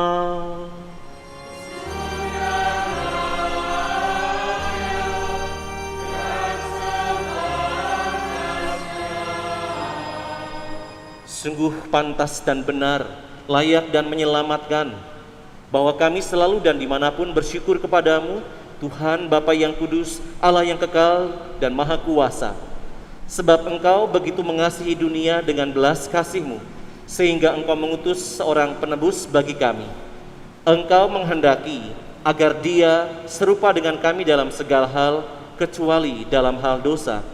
Sungguh pantas dan benar, layak dan menyelamatkan, bahwa kami selalu dan dimanapun bersyukur kepadamu, Tuhan Bapa yang kudus, Allah yang kekal dan maha kuasa. Sebab Engkau begitu mengasihi dunia dengan belas kasih-Mu, sehingga Engkau mengutus seorang penebus bagi kami. Engkau menghendaki agar Dia serupa dengan kami dalam segala hal, kecuali dalam hal dosa.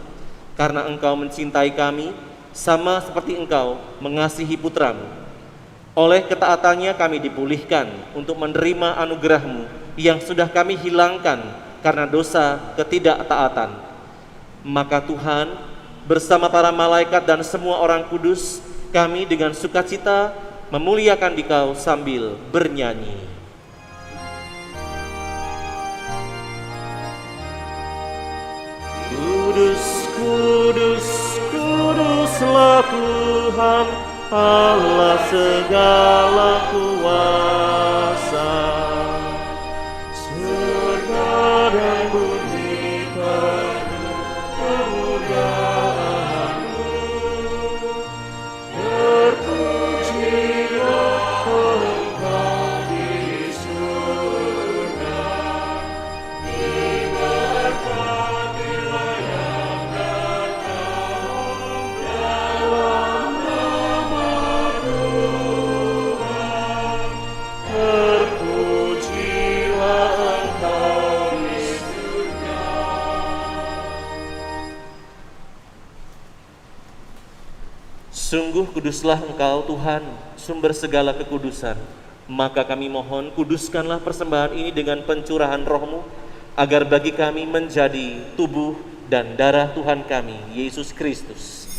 Karena Engkau mencintai kami, sama seperti Engkau mengasihi putramu. Oleh ketaatannya kami dipulihkan untuk menerima anugerah-Mu yang sudah kami hilangkan karena dosa ketidaktaatan. Maka Tuhan, bersama para malaikat dan semua orang kudus, kami dengan sukacita memuliakan Dikau sambil bernyanyi. Kudus, kudus, kuduslah Tuhan, Allah segala kuasa. Surga dan bumi penuh kemuliaan-Mu. Terpujilah Engkau di surga, diberkatilah yang datang dalam nama Tuhan. Terpujilah Engkau di surga. Sungguh kuduslah Engkau Tuhan, sumber segala kekudusan. Maka kami mohon, kuduskanlah persembahan ini dengan pencurahan Roh-Mu, agar bagi kami menjadi tubuh dan darah Tuhan kami, Yesus Kristus.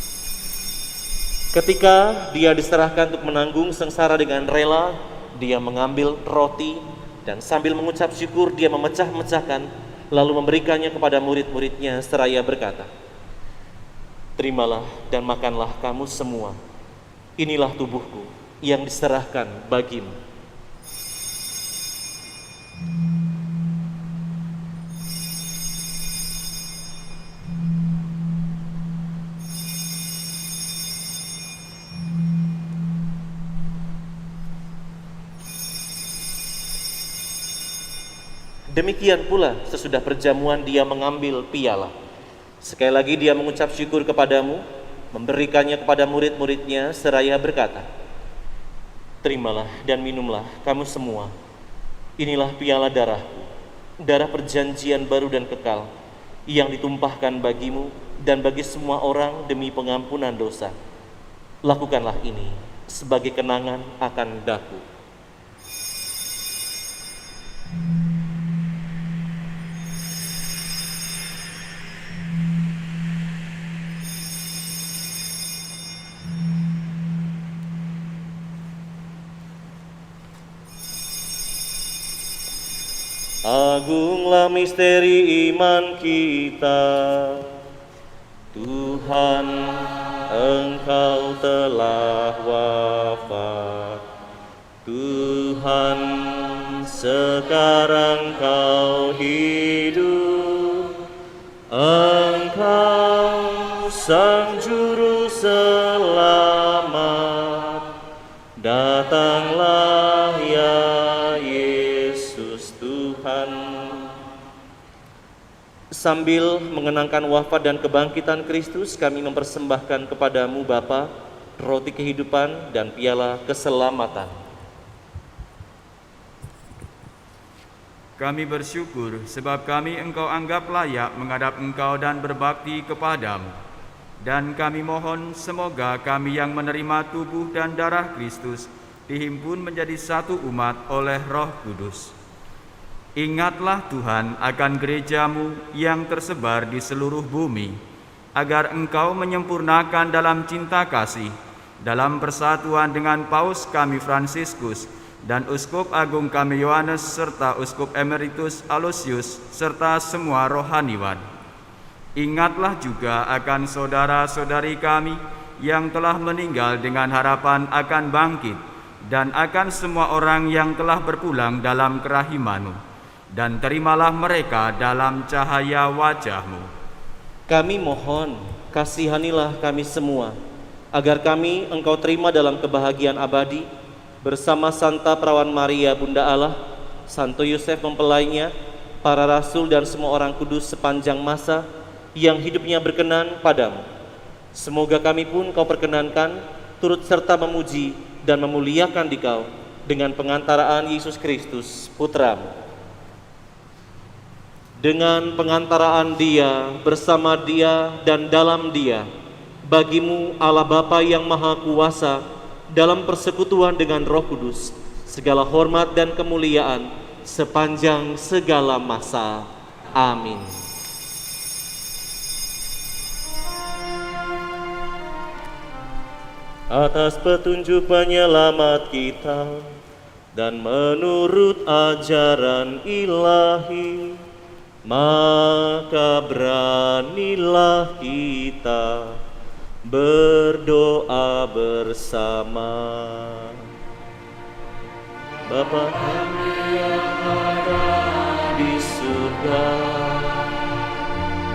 Ketika Dia diserahkan untuk menanggung sengsara dengan rela, Dia mengambil roti dan sambil mengucap syukur Dia memecah-mecahkan, lalu memberikannya kepada murid-muridnya seraya berkata, "Terimalah dan makanlah kamu semua. Inilah tubuhku yang diserahkan bagimu." Demikian pula sesudah perjamuan Dia mengambil piala. Sekali lagi Dia mengucap syukur kepadamu, memberikannya kepada murid-muridnya seraya berkata, "Terimalah dan minumlah kamu semua. Inilah piala darahku, darah perjanjian baru dan kekal, yang ditumpahkan bagimu dan bagi semua orang demi pengampunan dosa. Lakukanlah ini sebagai kenangan akan daku." Agunglah misteri iman kita, Tuhan, Engkau telah wafat. Tuhan, sekarang Kau hidup. Engkau Sang Juru Selamat. Datanglah ya Yesus Tuhan. Sambil mengenangkan wafat dan kebangkitan Kristus, kami mempersembahkan kepadamu Bapa, roti kehidupan dan piala keselamatan. Kami bersyukur sebab kami Engkau anggap layak menghadap Engkau dan berbakti kepadamu. Dan kami mohon semoga kami yang menerima tubuh dan darah Kristus dihimpun menjadi satu umat oleh Roh Kudus. Ingatlah Tuhan akan gerejamu yang tersebar di seluruh bumi, agar Engkau menyempurnakan dalam cinta kasih, dalam persatuan dengan Paus kami Fransiskus dan Uskup Agung kami Yohanes serta Uskup Emeritus Aloysius serta semua rohaniwan. Ingatlah juga akan saudara-saudari kami yang telah meninggal dengan harapan akan bangkit, dan akan semua orang yang telah berpulang dalam kerahiman-Mu, dan terimalah mereka dalam cahaya wajah-Mu. Kami mohon, kasihanilah kami semua, agar kami Engkau terima dalam kebahagiaan abadi, bersama Santa Perawan Maria Bunda Allah, Santo Yosef mempelainya, para rasul dan semua orang kudus sepanjang masa yang hidupnya berkenan padamu. Semoga kami pun Kau perkenankan turut serta memuji dan memuliakan Dikau dengan pengantaraan Yesus Kristus, Putra-Mu. Dengan pengantaraan Dia, bersama Dia, dan dalam Dia, Bagimu Allah Bapa yang Maha Kuasa, dalam persekutuan dengan Roh Kudus, segala hormat dan kemuliaan sepanjang segala masa. Amin. Atas petunjuk penyelamat kita dan menurut ajaran ilahi, maka beranilah kita berdoa bersama. Bapa kami yang ada di surga,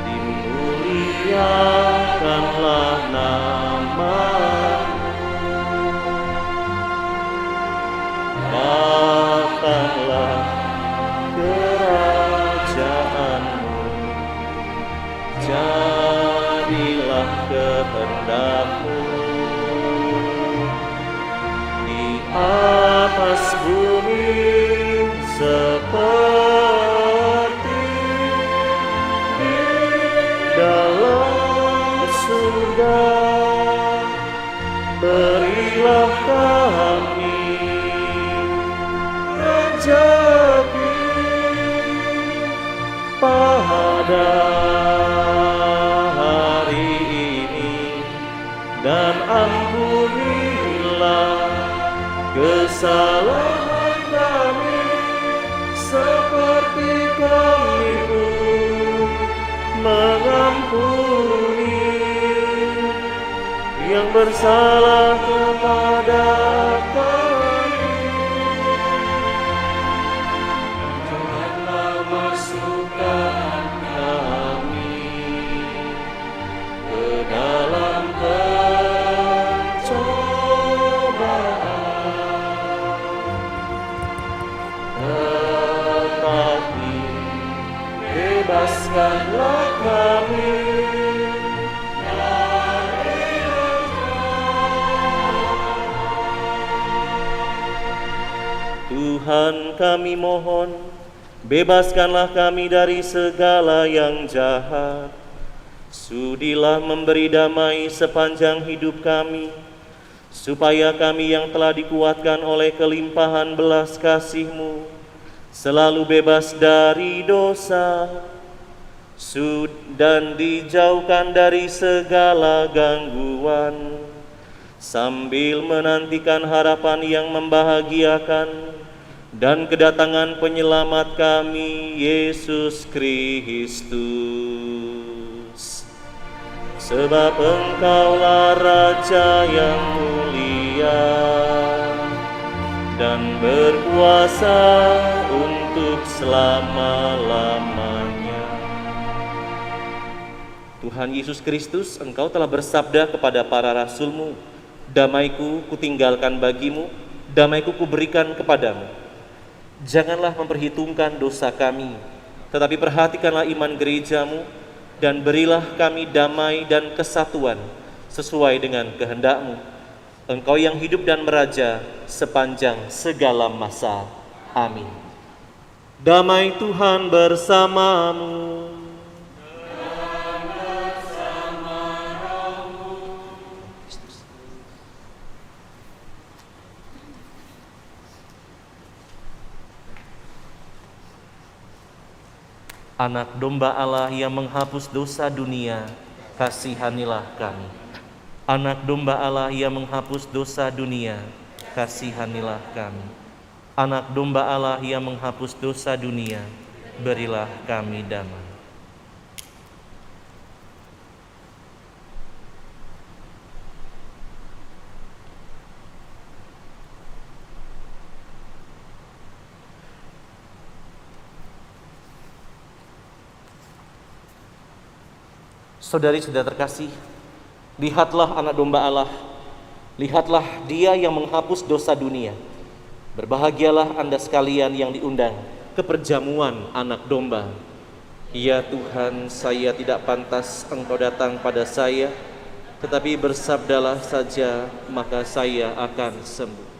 dimuliakanlah nama-Mu, datanglah kerajaan-Mu, jadilah kehendak-Mu di atas bumi seperti di dalam surga. Berilah kami rezeki pada hari ini, dan ampunilah kesalahan kami seperti kami pun mengampuni yang bersalah kepada kami. Janganlah masukkan kami ke dalam tetapi bebaskanlah kami dari Tuhan kami mohon, bebaskanlah kami dari segala yang jahat. Sudilah memberi damai sepanjang hidup kami, supaya kami yang telah dikuatkan oleh kelimpahan belas kasih-Mu selalu bebas dari dosa dan dijauhkan dari segala gangguan, sambil menantikan harapan yang membahagiakan dan kedatangan penyelamat kami, Yesus Kristus. Sebab Engkaulah Raja yang mulia dan berkuasa untuk selama-lamanya. Tuhan Yesus Kristus, Engkau telah bersabda kepada para rasul-Mu, damai-Ku kutinggalkan bagimu, damai-Ku kuberikan kepadamu. Janganlah memperhitungkan dosa kami, tetapi perhatikanlah iman gereja-Mu, dan berilah kami damai dan kesatuan sesuai dengan kehendak-Mu. Engkau yang hidup dan meraja sepanjang segala masa. Amin. Damai Tuhan bersamamu. Anak domba Allah yang menghapus dosa dunia, kasihanilah kami. Anak domba Allah yang menghapus dosa dunia, kasihanilah kami. Anak domba Allah yang menghapus dosa dunia, berilah kami damai. Saudari-saudara terkasih, lihatlah anak domba Allah, lihatlah Dia yang menghapus dosa dunia. Berbahagialah Anda sekalian yang diundang ke perjamuan anak domba. Ya Tuhan, saya tidak pantas Engkau datang pada saya, tetapi bersabdalah saja, maka saya akan sembuh.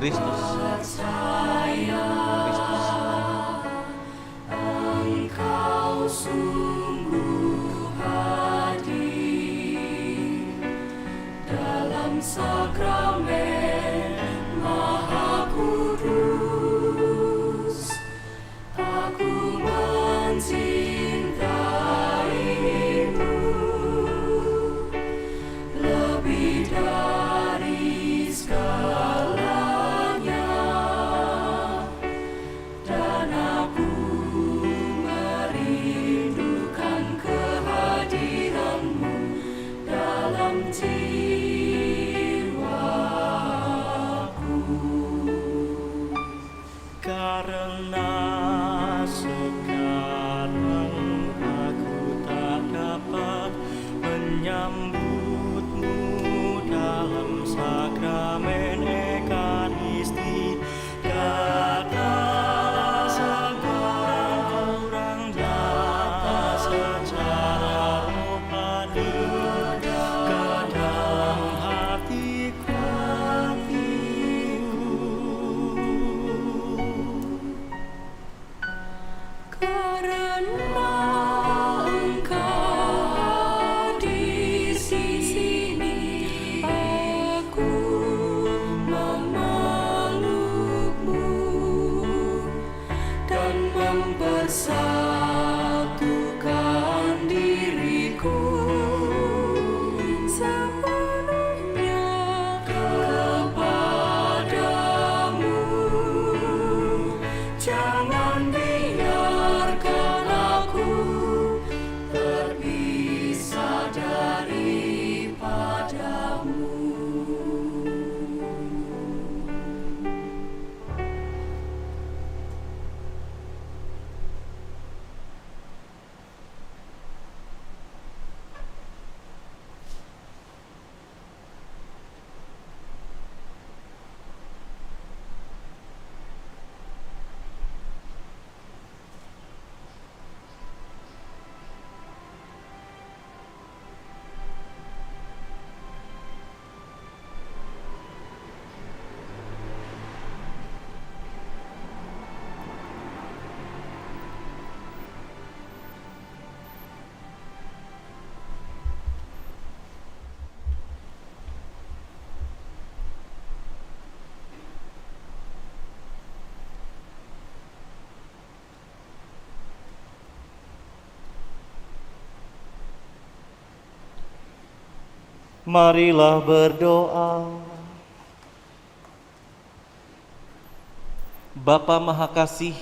Kristus. Kristus. Engkau sungguh hadir dalam sakramen Maha Kudus. Aku mencintaimu lebih dari segalanya, dan aku merindukan kehadiranmu dalam jiwaku. Karena sekarang aku tak dapat menyambutmu dalam sakramen Ekaristi, datanglah sekurang-kurangnya secara rohani ke dalam hatiku. Karena Engkau di sini, aku memelukmu dan mempersatukan diriku sepenuhnya kepadamu. Jangan biarkan aku terpisah daripadamu. Marilah berdoa. Bapa Maha Kasih,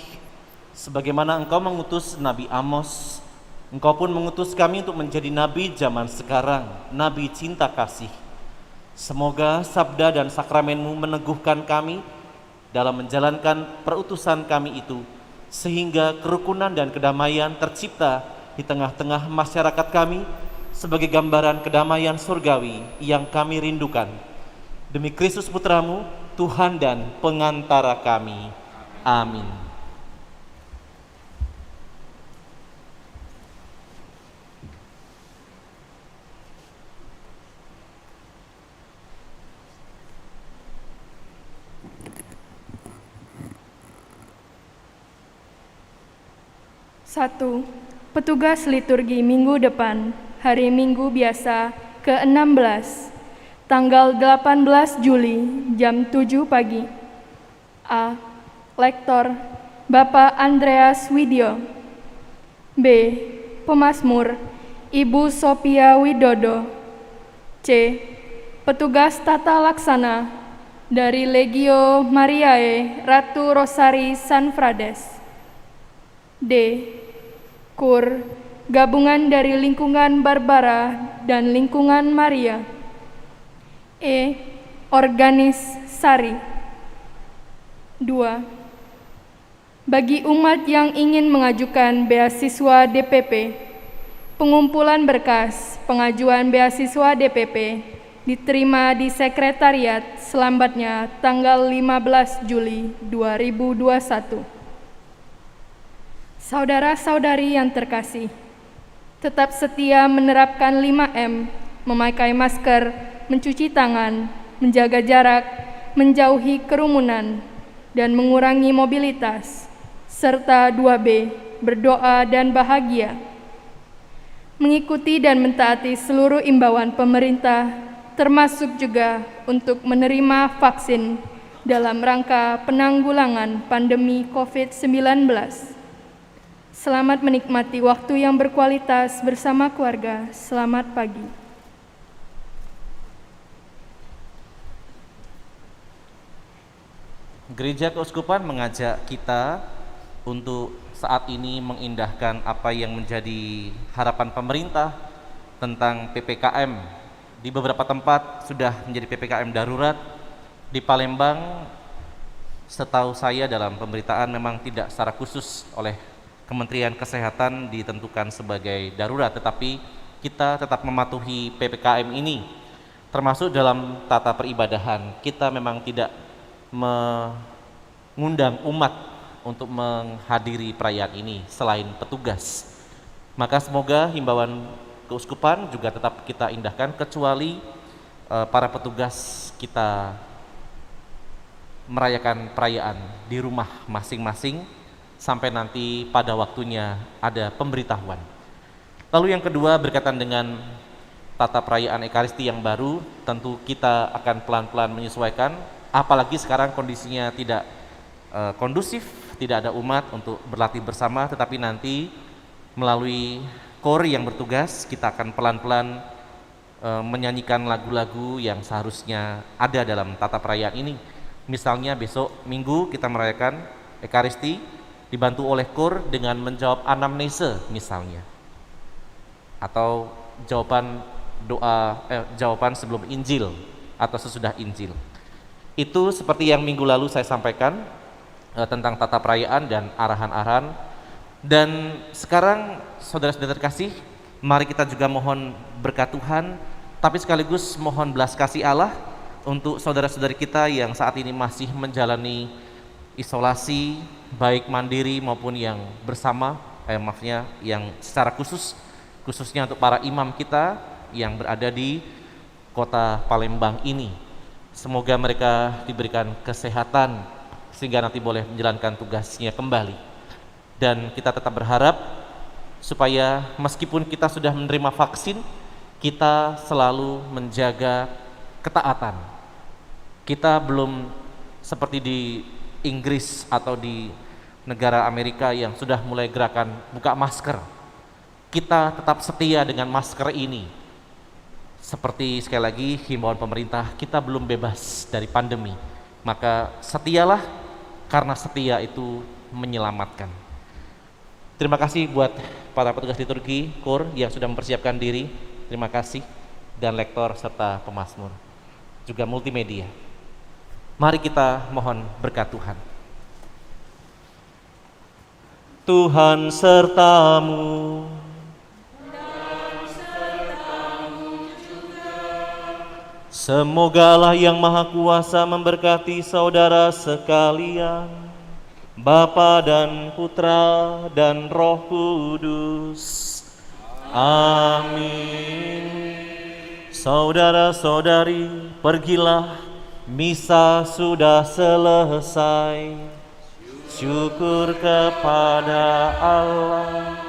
sebagaimana Engkau mengutus Nabi Amos, Engkau pun mengutus kami untuk menjadi nabi zaman sekarang, nabi cinta kasih. Semoga sabda dan sakramen-Mu meneguhkan kami dalam menjalankan perutusan kami itu, sehingga kerukunan dan kedamaian tercipta di tengah-tengah masyarakat kami sebagai gambaran kedamaian surgawi yang kami rindukan. Demi Kristus Putra-Mu, Tuhan dan pengantara kami. Amin. Satu, petugas liturgi minggu depan, hari Minggu biasa ke-16, tanggal 18 Juli, jam 7 pagi. A. Lektor Bapak Andreas Widyo. B. Pemasmur Ibu Sophia Widodo. C. Petugas tata laksana dari Legio Mariae Ratu Rosari San Frades. D. Kur gabungan dari lingkungan Barbara dan lingkungan Maria. E. Organis Sari. 2. Bagi umat yang ingin mengajukan beasiswa DPP, pengumpulan berkas pengajuan beasiswa DPP diterima di sekretariat selambatnya tanggal 15 Juli 2021. Saudara-saudari yang terkasih, tetap setia menerapkan 5M, memakai masker, mencuci tangan, menjaga jarak, menjauhi kerumunan dan mengurangi mobilitas, serta 2B, berdoa dan bahagia. Mengikuti dan mentaati seluruh imbauan pemerintah, termasuk juga untuk menerima vaksin dalam rangka penanggulangan pandemi COVID-19. Selamat menikmati waktu yang berkualitas bersama keluarga. Selamat pagi. Gereja Keuskupan mengajak kita untuk saat ini mengindahkan apa yang menjadi harapan pemerintah tentang PPKM. Di beberapa tempat sudah menjadi PPKM darurat. Di Palembang, setahu saya dalam pemberitaan memang tidak secara khusus oleh Kementerian Kesehatan ditentukan sebagai darurat, tetapi kita tetap mematuhi PPKM ini. Termasuk dalam tata peribadahan, kita memang tidak mengundang umat untuk menghadiri perayaan ini selain petugas. Maka semoga himbauan keuskupan juga tetap kita indahkan, kecuali para petugas kita merayakan perayaan di rumah masing-masing sampai nanti pada waktunya ada pemberitahuan. Lalu yang kedua, berkaitan dengan tata perayaan Ekaristi yang baru, tentu kita akan pelan-pelan menyesuaikan, apalagi sekarang kondisinya tidak kondusif, tidak ada umat untuk berlatih bersama, tetapi nanti melalui KOR yang bertugas kita akan pelan-pelan menyanyikan lagu-lagu yang seharusnya ada dalam tata perayaan ini. Misalnya besok Minggu kita merayakan Ekaristi dibantu oleh KOR dengan menjawab anamnese misalnya, atau jawaban sebelum Injil atau sesudah Injil. Itu seperti yang minggu lalu saya sampaikan tentang tata perayaan dan arahan-arahan. Dan sekarang saudara-saudara terkasih, mari kita juga mohon berkat Tuhan, tapi sekaligus mohon belas kasih Allah untuk saudara-saudari kita yang saat ini masih menjalani isolasi, baik mandiri maupun yang bersama, yang secara khususnya untuk para imam kita yang berada di kota Palembang ini. Semoga mereka diberikan kesehatan sehingga nanti boleh menjalankan tugasnya kembali. Dan kita tetap berharap supaya meskipun kita sudah menerima vaksin, kita selalu menjaga ketaatan. Kita belum seperti di Inggris atau di negara Amerika yang sudah mulai gerakan buka masker. Kita tetap setia dengan masker ini. Seperti sekali lagi himbauan pemerintah, kita belum bebas dari pandemi. Maka setialah, karena setia itu menyelamatkan. Terima kasih buat para petugas liturgi KOR yang sudah mempersiapkan diri. Terima kasih, dan lektor serta pemazmur, juga multimedia. Mari kita mohon berkat Tuhan. Tuhan sertamu. Semoga Allah yang Maha Kuasa memberkati saudara sekalian, Bapa dan Putra dan Roh Kudus. Amin. Saudara-saudari, pergilah, misa sudah selesai. Syukur kepada Allah.